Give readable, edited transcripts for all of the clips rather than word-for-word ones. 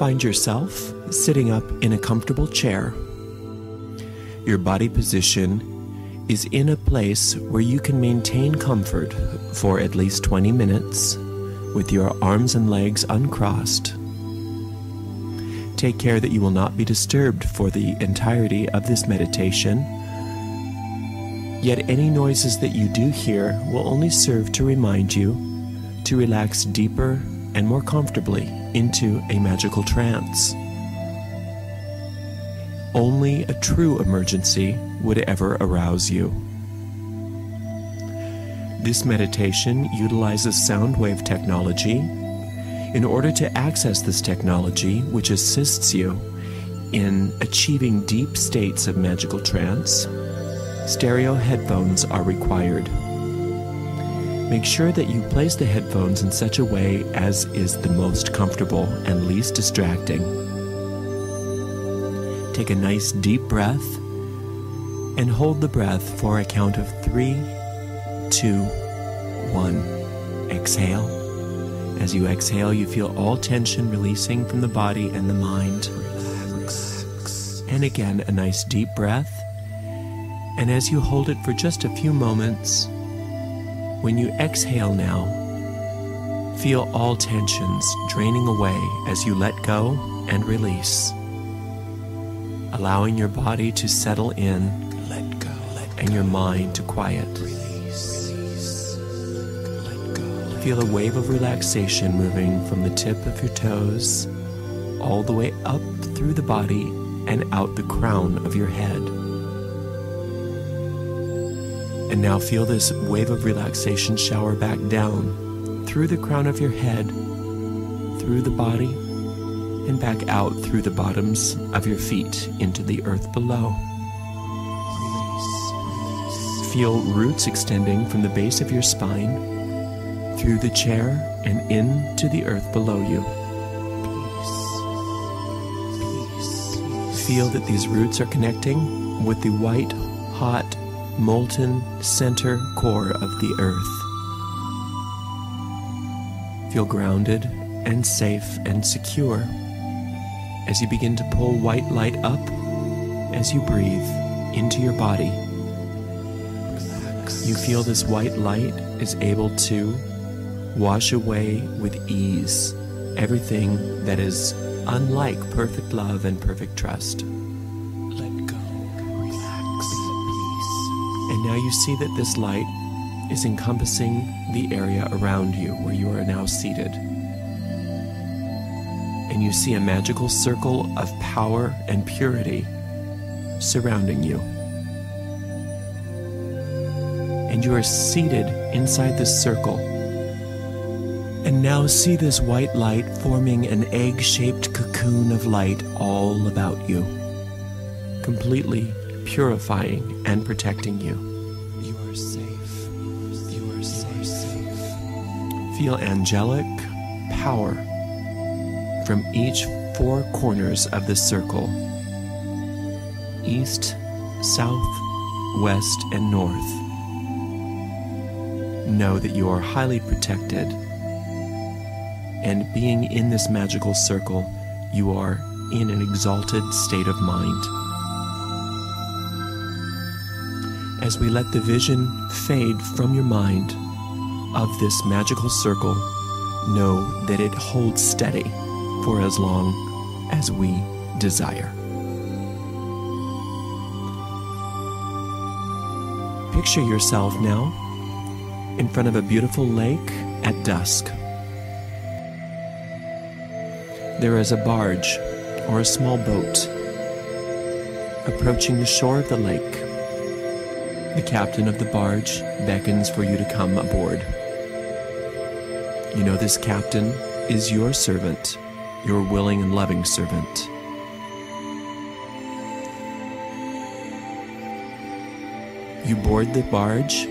Find yourself sitting up in a comfortable chair. Your body position is in a place where you can maintain comfort for at least 20 minutes with your arms and legs uncrossed. Take care that you will not be disturbed for the entirety of this meditation. Yet any noises that you do hear will only serve to remind you to relax deeper and more comfortably into a magical trance. Only a true emergency would ever arouse you. This meditation utilizes sound wave technology. In order to access this technology, which assists you in achieving deep states of magical trance, stereo headphones are required. Make sure that you place the headphones in such a way as is the most comfortable and least distracting. Take a nice deep breath and hold the breath for a count of 3, 2, 1. Exhale. As you exhale, you feel all tension releasing from the body and the mind. Relax. And again, a nice deep breath. And as you hold it for just a few moments, when you exhale now, feel all tensions draining away as you let go and release, allowing your body to settle in, and your mind to quiet. Feel a wave of relaxation moving from the tip of your toes all the way up through the body and out the crown of your head. And now feel this wave of relaxation shower back down through the crown of your head, through the body, and back out through the bottoms of your feet into the earth below. Feel roots extending from the base of your spine, through the chair and into the earth below you. Feel that these roots are connecting with the white, hot, molten center core of the earth. Feel grounded and safe and secure as you begin to pull white light up as you breathe into your body. You feel this white light is able to wash away with ease everything that is unlike perfect love and perfect trust. Let go, relax, and now you see that this light is encompassing the area around you where you are now seated. And you see a magical circle of power and purity surrounding you. And you are seated inside this circle. And now see this white light forming an egg-shaped cocoon of light all about you, completely purifying and protecting you. You are safe. You are safe. Feel angelic power from each 4 corners of the circle: east, south, west, and north. Know that you are highly protected, and being in this magical circle, you are in an exalted state of mind. As we let the vision fade from your mind of this magical circle, know that it holds steady for as long as we desire. Picture yourself now in front of a beautiful lake at dusk. There is a barge or a small boat approaching the shore of the lake. The captain of the barge beckons for you to come aboard. You know this captain is your servant, your willing and loving servant. You board the barge,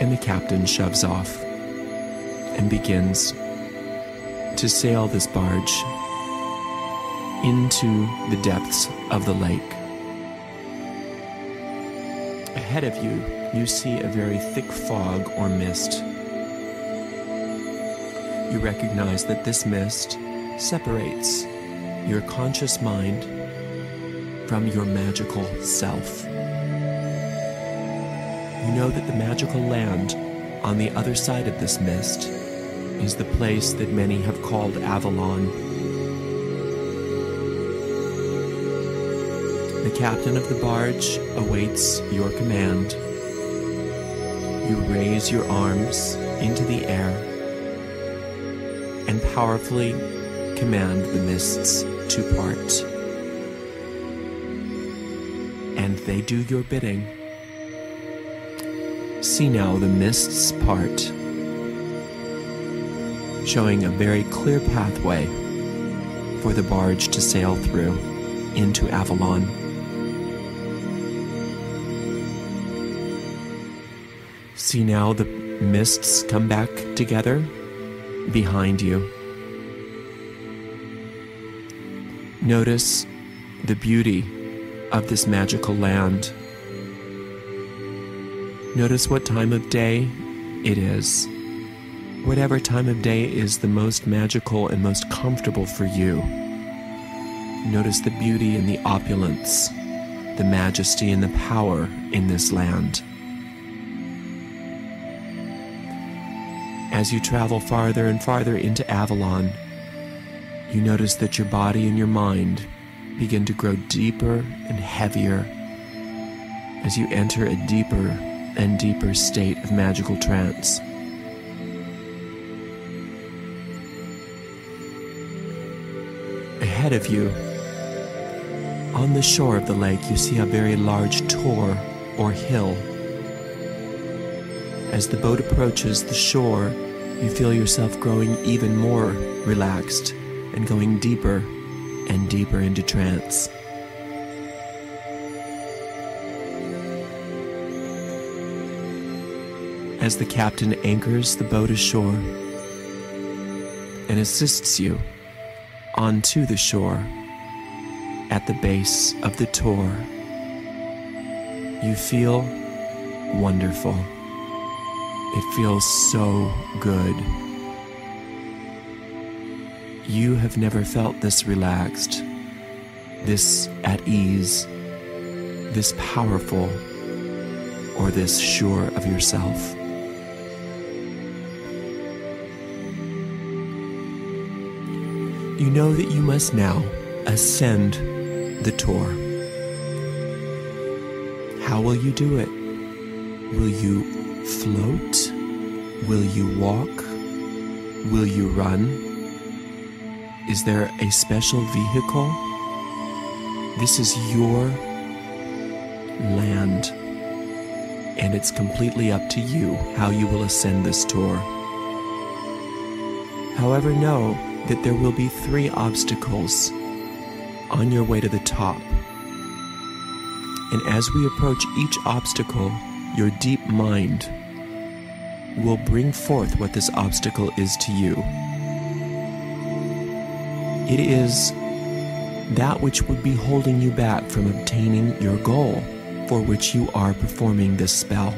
and the captain shoves off and begins to sail this barge into the depths of the lake. Ahead of you, you see a very thick fog or mist. You recognize that this mist separates your conscious mind from your magical self. You know that the magical land on the other side of this mist is the place that many have called Avalon. The captain of the barge awaits your command. You raise your arms into the air and powerfully command the mists to part. And they do your bidding. See now the mists part, showing a very clear pathway for the barge to sail through into Avalon. See now the mists come back together behind you. Notice the beauty of this magical land. Notice what time of day it is. Whatever time of day is the most magical and most comfortable for you. Notice the beauty and the opulence, the majesty and the power in this land. As you travel farther and farther into Avalon, you notice that your body and your mind begin to grow deeper and heavier as you enter a deeper and deeper state of magical trance. Ahead of you, on the shore of the lake, you see a very large tor or hill. As the boat approaches the shore, you feel yourself growing even more relaxed and going deeper and deeper into trance. As the captain anchors the boat ashore and assists you onto the shore at the base of the tor, you feel wonderful. It feels so good. You have never felt this relaxed, this at ease, this powerful, or this sure of yourself. You know that you must now ascend the tor. How will you do it? Will you float? Will you walk? Will you run? Is there a special vehicle? This is your land, and it's completely up to you how you will ascend this tor. However, know that there will be 3 obstacles on your way to the top. And as we approach each obstacle, your deep mind will bring forth what this obstacle is to you. It is that which would be holding you back from obtaining your goal for which you are performing this spell.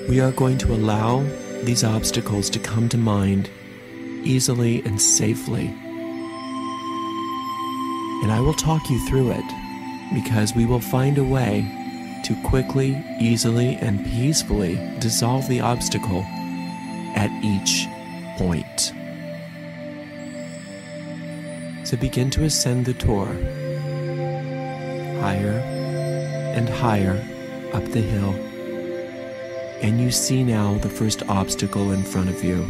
We are going to allow these obstacles to come to mind easily and safely. And I will talk you through it, because we will find a way to quickly, easily, and peacefully dissolve the obstacle at each point. So begin to ascend the tor, higher and higher up the hill, and you see now the first obstacle in front of you.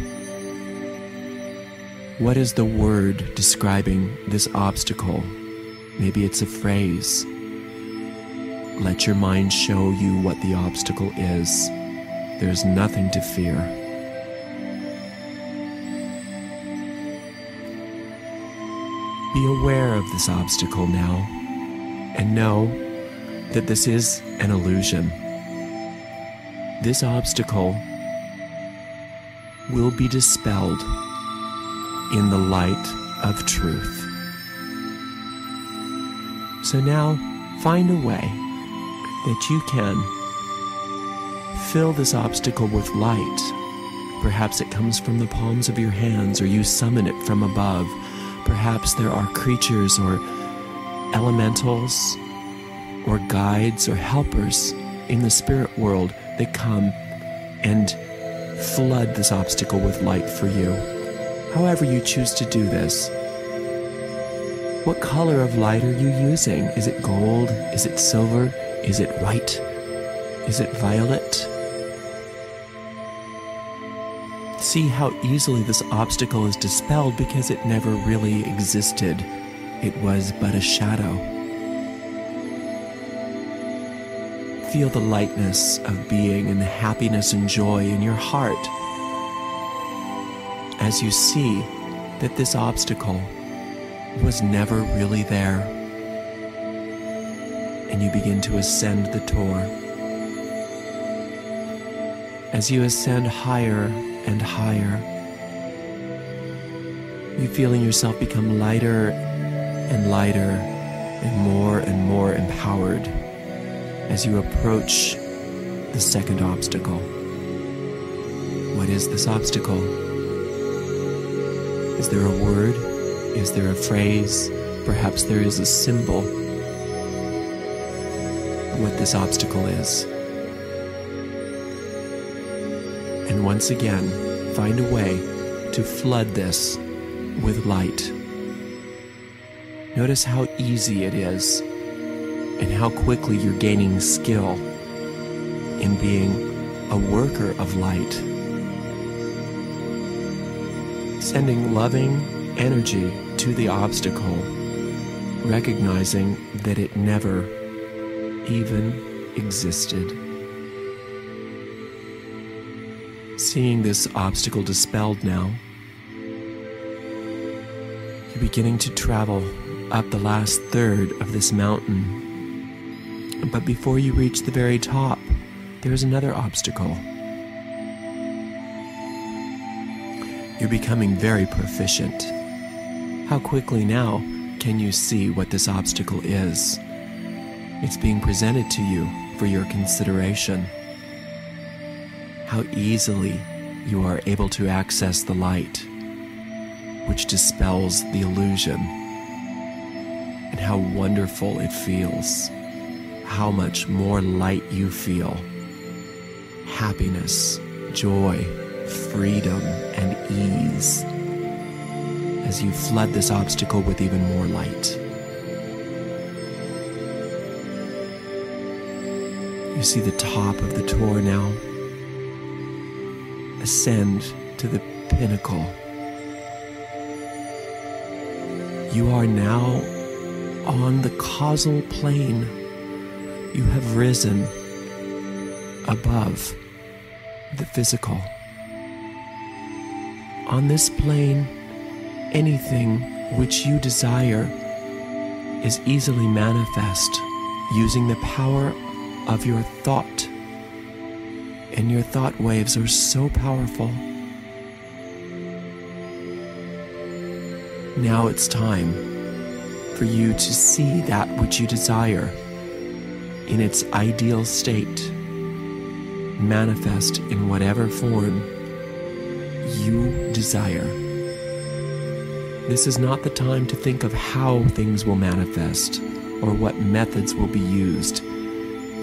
What is the word describing this obstacle? Maybe it's a phrase. Let your mind show you what the obstacle is. There's nothing to fear. Be aware of this obstacle now, and know that this is an illusion. This obstacle will be dispelled in the light of truth. So now, find a way that you can fill this obstacle with light Perhaps it comes from the palms of your hands, or you summon it from above. Perhaps there are creatures or elementals or guides or helpers in the spirit world that come and flood this obstacle with light for you. However you choose to do this. What color of light are you using? Is it gold? Is it silver? Is it white? Is it violet? See how easily this obstacle is dispelled because it never really existed. It was but a shadow. Feel the lightness of being and the happiness and joy in your heart as you see that this obstacle was never really there. And you begin to ascend the tour. As you ascend higher and higher, you feeling yourself become lighter and lighter and more empowered as you approach the second obstacle. What is this obstacle? Is there a word? Is there a phrase? Perhaps there is a symbol. What this obstacle is. And once again, find a way to flood this with light. Notice how easy it is and how quickly you're gaining skill in being a worker of light. Sending loving energy to the obstacle, recognizing that it never even existed. Seeing this obstacle dispelled now, you're beginning to travel up the last third of this mountain. But before you reach the very top, there's another obstacle. You're becoming very proficient. How quickly now can you see what this obstacle is? It's being presented to you for your consideration. How easily you are able to access the light, which dispels the illusion, and how wonderful it feels. How much more light you feel. Happiness, joy, freedom, and ease as you flood this obstacle with even more light. You see the top of the tour now. Ascend to the pinnacle. You are now on the causal plane. You have risen above the physical. On this plane, anything which you desire is easily manifest using the power of your thought. And your thought waves are so powerful. Now it's time for you to see that which you desire in its ideal state, manifest in whatever form you desire. This is not the time to think of how things will manifest or what methods will be used.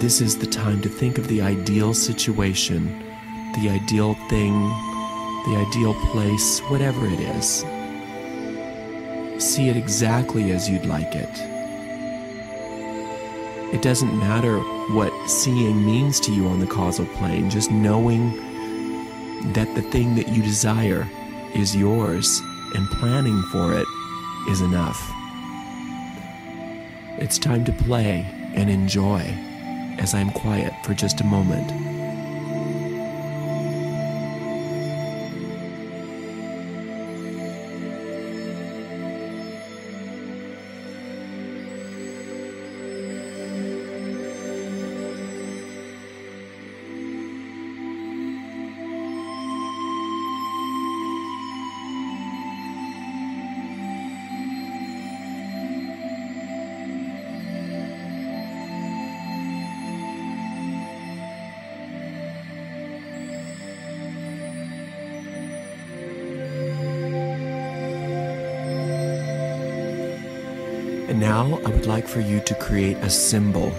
This is the time to think of the ideal situation, the ideal thing, the ideal place, whatever it is. See it exactly as you'd like it. It doesn't matter what seeing means to you on the causal plane, just knowing that the thing that you desire is yours and planning for it is enough. It's time to play and enjoy as I'm quiet for just a moment. And now I would like for you to create a symbol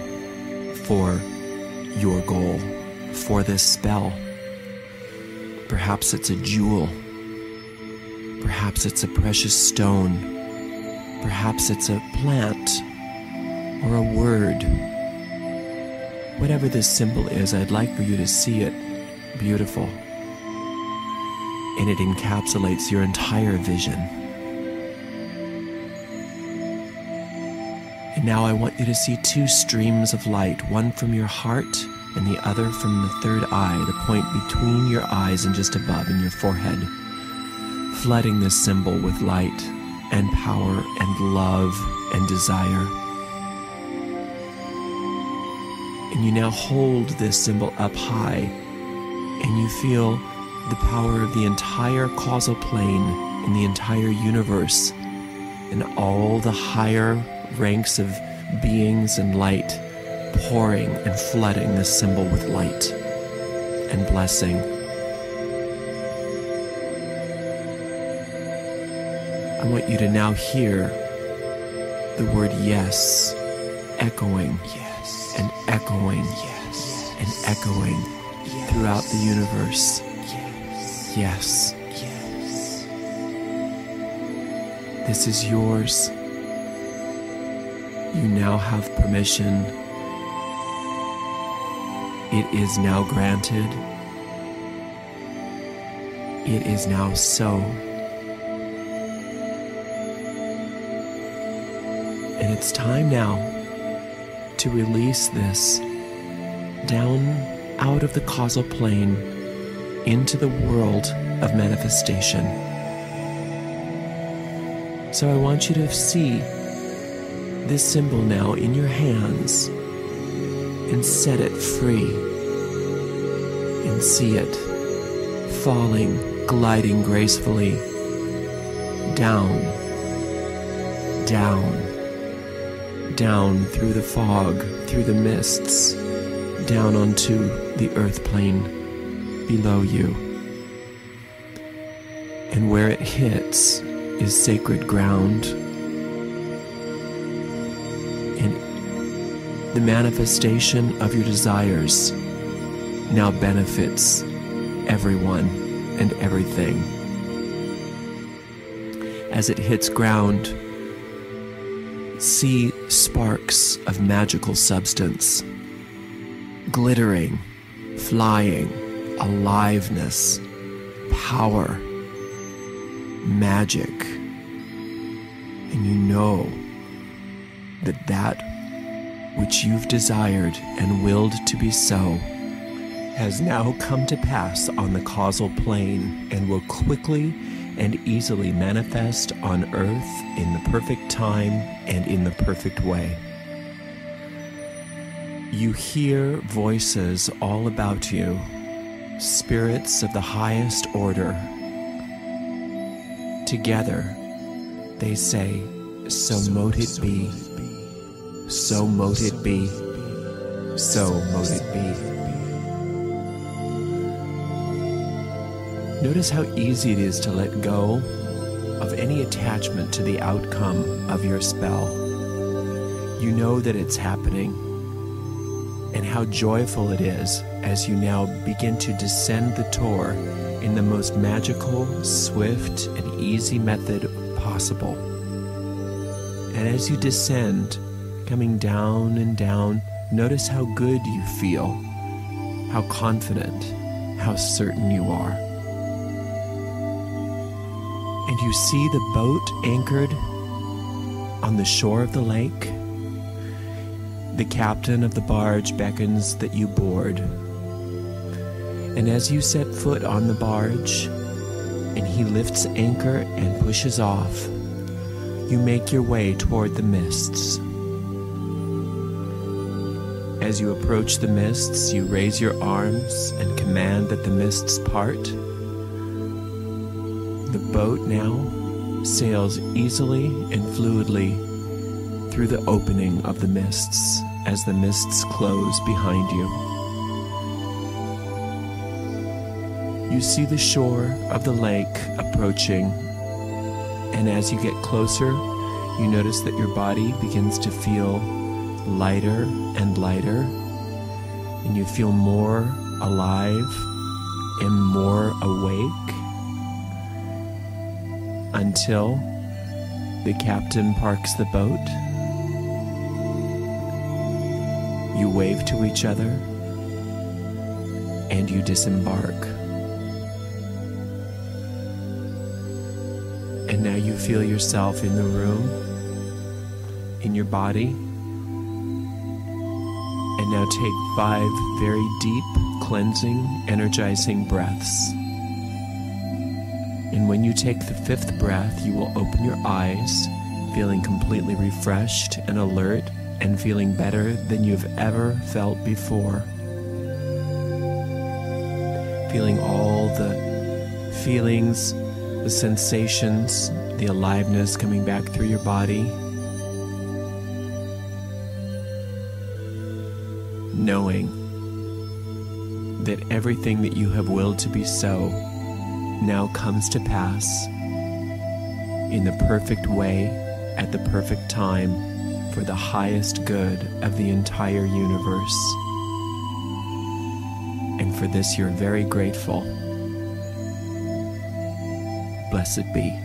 for your goal, for this spell. Perhaps it's a jewel. Perhaps it's a precious stone. Perhaps it's a plant or a word. Whatever this symbol is, I'd like for you to see it beautiful. And it encapsulates your entire vision. And now I want you to see two streams of light, one from your heart and the other from the third eye, the point between your eyes and just above in your forehead, flooding this symbol with light and power and love and desire. And you now hold this symbol up high, and you feel the power of the entire causal plane in the entire universe and all the higher ranks of beings and light pouring and flooding this symbol with light and blessing. I want you to now hear the word yes echoing, yes, and echoing, yes, and echoing, yes, throughout the universe. Yes, yes, yes. This is yours. You now have permission. It is now granted. It is now so. And it's time now to release this down out of the causal plane into the world of manifestation. So I want you to see this symbol now in your hands and set it free and see it falling, gliding gracefully down, down, down through the fog, through the mists, down onto the earth plane below you. And where it hits is sacred ground. And the manifestation of your desires now benefits everyone and everything. As it hits ground, see sparks of magical substance, glittering, flying, aliveness, power, magic. And you know that that which you've desired and willed to be so has now come to pass on the causal plane and will quickly and easily manifest on earth in the perfect time and in the perfect way. You hear voices all about you, spirits of the highest order. Together, they say, "So mote it be, so mote it be, so mote it be." Notice how easy it is to let go of any attachment to the outcome of your spell. You know that it's happening, and how joyful it is as you now begin to descend the Tor in the most magical, swift, and easy method possible. And as you descend, coming down and down, notice how good you feel, how confident, how certain you are. And you see the boat anchored on the shore of the lake. The captain of the barge beckons that you board. And as you set foot on the barge, and he lifts anchor and pushes off, you make your way toward the mists. As you approach the mists, you raise your arms and command that the mists part. The boat now sails easily and fluidly through the opening of the mists as the mists close behind you. You see the shore of the lake approaching, and as you get closer, You notice that your body begins to feel lighter and lighter, and you feel more alive and more awake until the captain parks the boat. You wave to each other and you disembark. And now you feel yourself in the room, in your body. And now take 5 very deep, cleansing, energizing breaths. And when you take the 5th breath, you will open your eyes, feeling completely refreshed and alert, and feeling better than you've ever felt before. Feeling all the feelings, the sensations, the aliveness coming back through your body. Knowing that everything that you have willed to be so now comes to pass in the perfect way at the perfect time for the highest good of the entire universe. And for this you're very grateful. Blessed be.